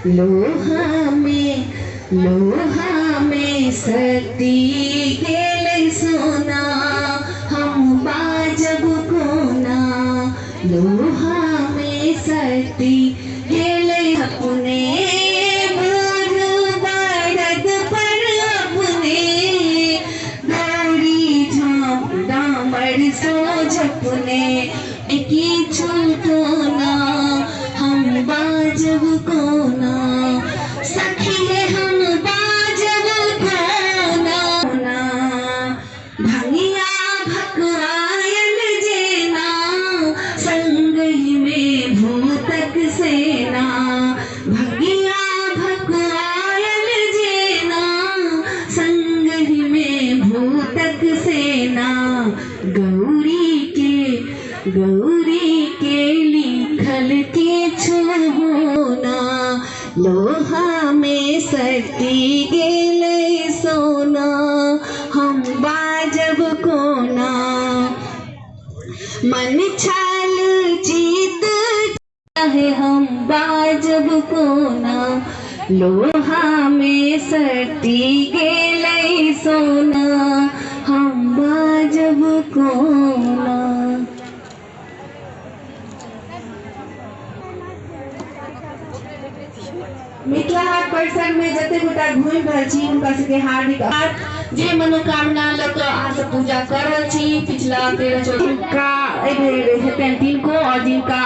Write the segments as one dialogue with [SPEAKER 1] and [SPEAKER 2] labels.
[SPEAKER 1] लोहा में सती गेल सोना हम बाजब कोना। लोहा में सती गेल अपने बूढ़ बरद पर अपने गौरी झाँप डामर सो झपने की छूटोना हम बाजब कोना। सखी हम बाजब कोना भंगिया भकवायल जेना संग में भूतक सेना। भंगिया भकवायल जेना संग में भूतक सेना। गौरी के लिखल के छूना लोहा में सती गेल सोना हम बाजब कोना। मन छल जीत चाहे हम बाजब कोना। लोहा में सती गेल सोना हम बाजब कोना। मिथिला हाट परिसर में जते गोटा घूमि रहल छी हुनका सबके हार्दिक जे मनोकामना लऽ कऽ अहाँ सब पूजा कर रहल छी पिछला 13-14 का एबे हेतैन तिनको और जिनका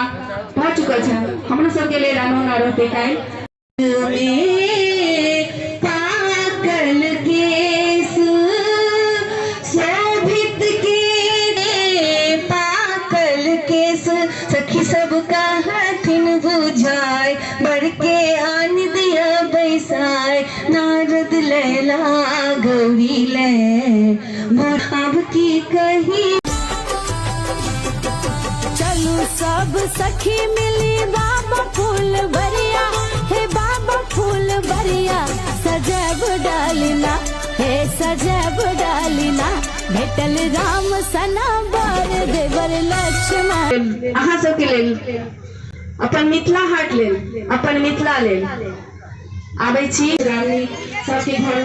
[SPEAKER 1] भऽ चुकल छै हमरा सबके लेल अनोना रहतै काल्हि। पाकल केस शोभित के पाकल केस सखी सबका हथिन बुझाय बड़के आन दिया बैसाय। नारद लैला गौरी ले अब की कही।
[SPEAKER 2] चलू सब सखी मिली बाबा फूल बरिया हे बाबा फूल बरिया सजब डालिना हे सजब डालिना। भेटल राम सना बर देवर लक्ष्मण।
[SPEAKER 1] अहाँ सबके लेल अपन मिथिला हाट लेल अपन मिथिला लेल आबै छी। रानी सबके घर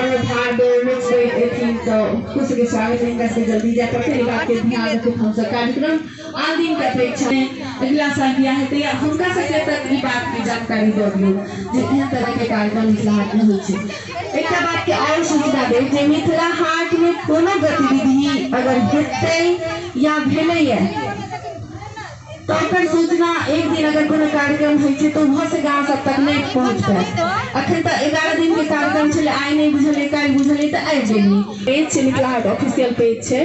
[SPEAKER 1] में भाड़ दौड़ लोग से एथिन तो खुश के स्वागत इनका से जल्दी जा पड़ते बात के ध्यान रखो। हम सब कार्यक्रम आन दिन के अपेक्षा में अगला साल बियाह हेतै या हुनका सबके तक ई बात की जानकारी दऽ दियौ जे एहन तरह के कार्यक्रम मिथिला हाट में होइ छै। एकटा बात के और सूचना देब जे मिथिला हाट में कोनो गतिविधि अगर हेतै या भेलैया तो ओकर सूचना एक दिन अगर कोनो कार्यक्रम होइ छै तो वहाँ से गाँव सब तक नहीं पहुँच पाए। अखन तक 11 दिन के कार्यक्रम छलै आइ नहीं बुझलियै काल्हि बुझलियै तऽ आबि गेलियै। पेज छै मिथिला हाट ऑफिशियल पेज छै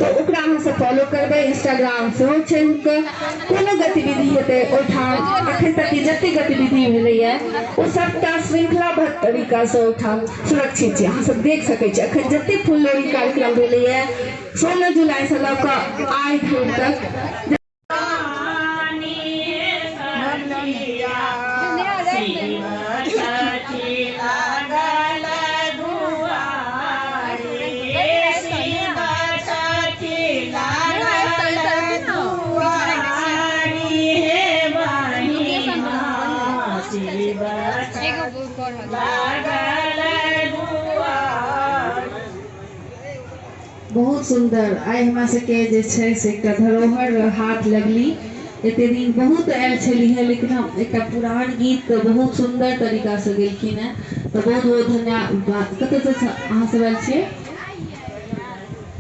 [SPEAKER 1] तो ओकरा अहाँ सब फॉलो करबै। इंस्टाग्राम सेहो छै हुनकर। कोनो गतिविधि हेतै ओहिठाम अखन तक जते गतिविधि भेलैया ओ सबटा श्रृंखलाबद्ध तरीका से ओहिठाम सुरक्षित छै अहाँ सब देख सकै छी। अखन जते फुललोढ़ी कार्यक्रम भेलैया 16 जुलाई से लऽ कऽ आइ धरि तक बहुत सुंदर आइ हमरा सबके जे छै से एकटा धरोहर हाट लगली। एते दिन बहुत आयल छली है लेकिन हम एक पुरान गीत तो बहुत सुंदर तरीका से गेलखिन है तो बहुत बहुत धन्यवाद। कतऽ से अहाँ सब आयल छियै?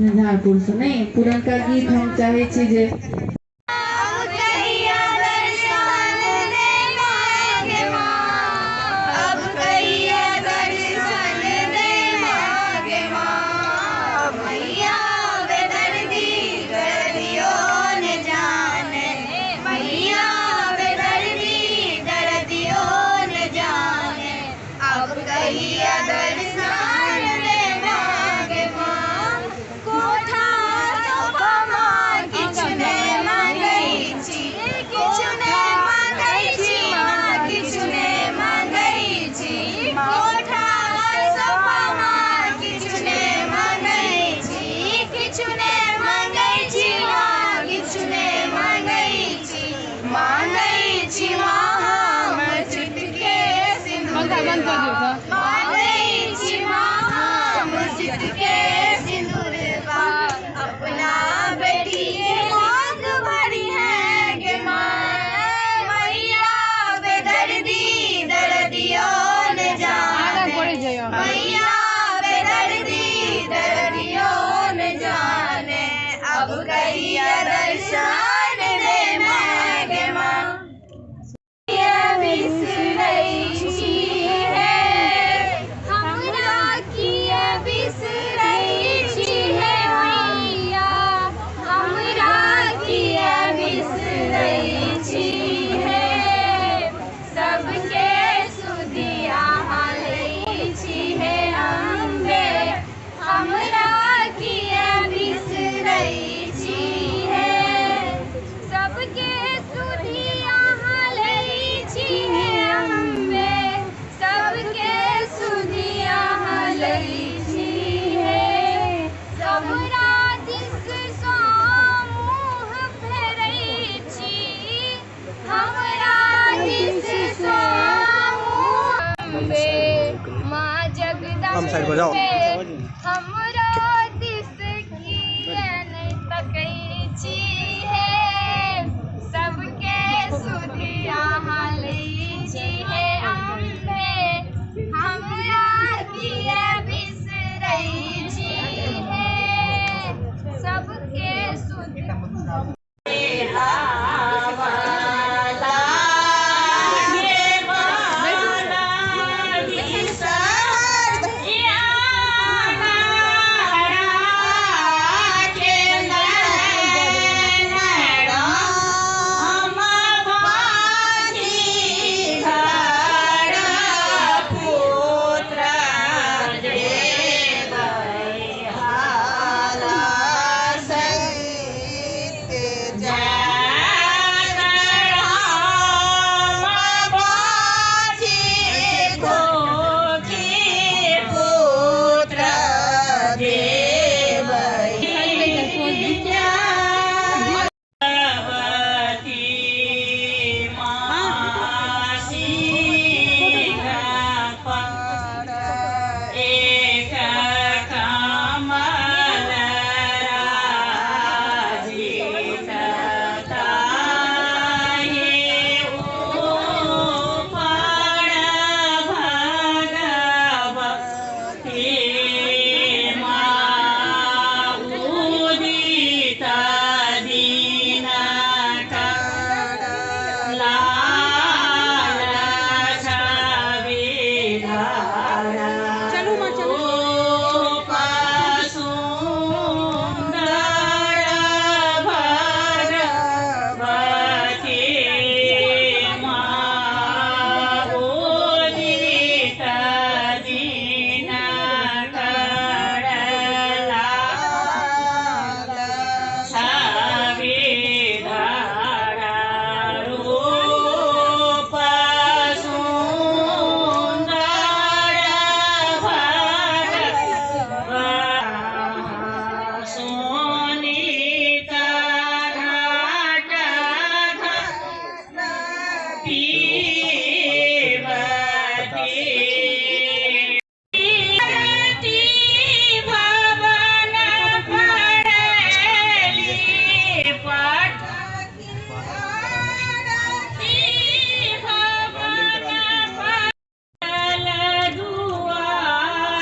[SPEAKER 1] झंझारपुर से। नहीं पुरनका गीत हम चाहे छी जे
[SPEAKER 2] कोठा कहिया दर्शन दे मागे माँ बिसरै छी है हमरा किया बिसरै छी है मैया हमरा किया बिसरै छी है सबके सुधिया हालै छी है अम्बे हमरा किया बिसरै छी है सबके सुधिया हालै छी है अम्बे सबके सुधिया हालै छी है सबरा दिस सँ मुँह फेरै छी हमरा दिस सँ अम्बे माँ जगदम्बे हमरा दिस किया नहि तकै छी है सबके सुधिया हालै छी है अम्बे हमरा किया बिसरै छी है सबके सुधिया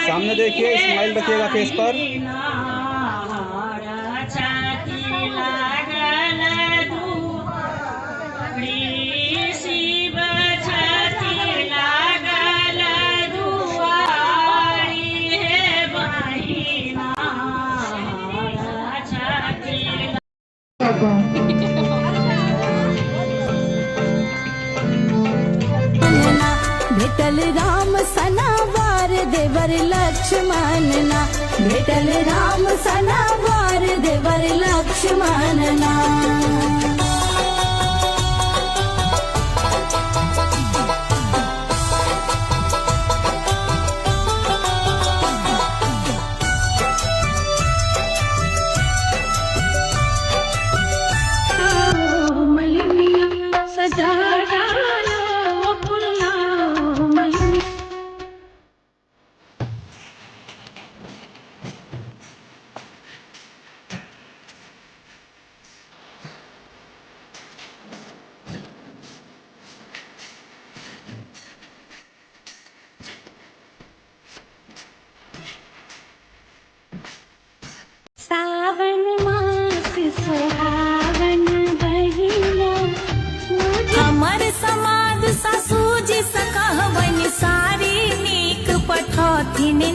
[SPEAKER 3] सामने देखिए, स्माइल रखिएगा फेस पर।
[SPEAKER 2] भेटल राम सनावार देवर लक्ष्मण ना भेटल राम सनावार देवर लक्ष्मण ना सजा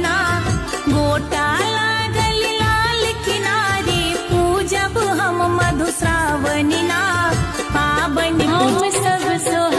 [SPEAKER 2] ना गोटा लागल लाल किनारे पूजब हम मधुश्रावणी ना पाबन हम सब सोह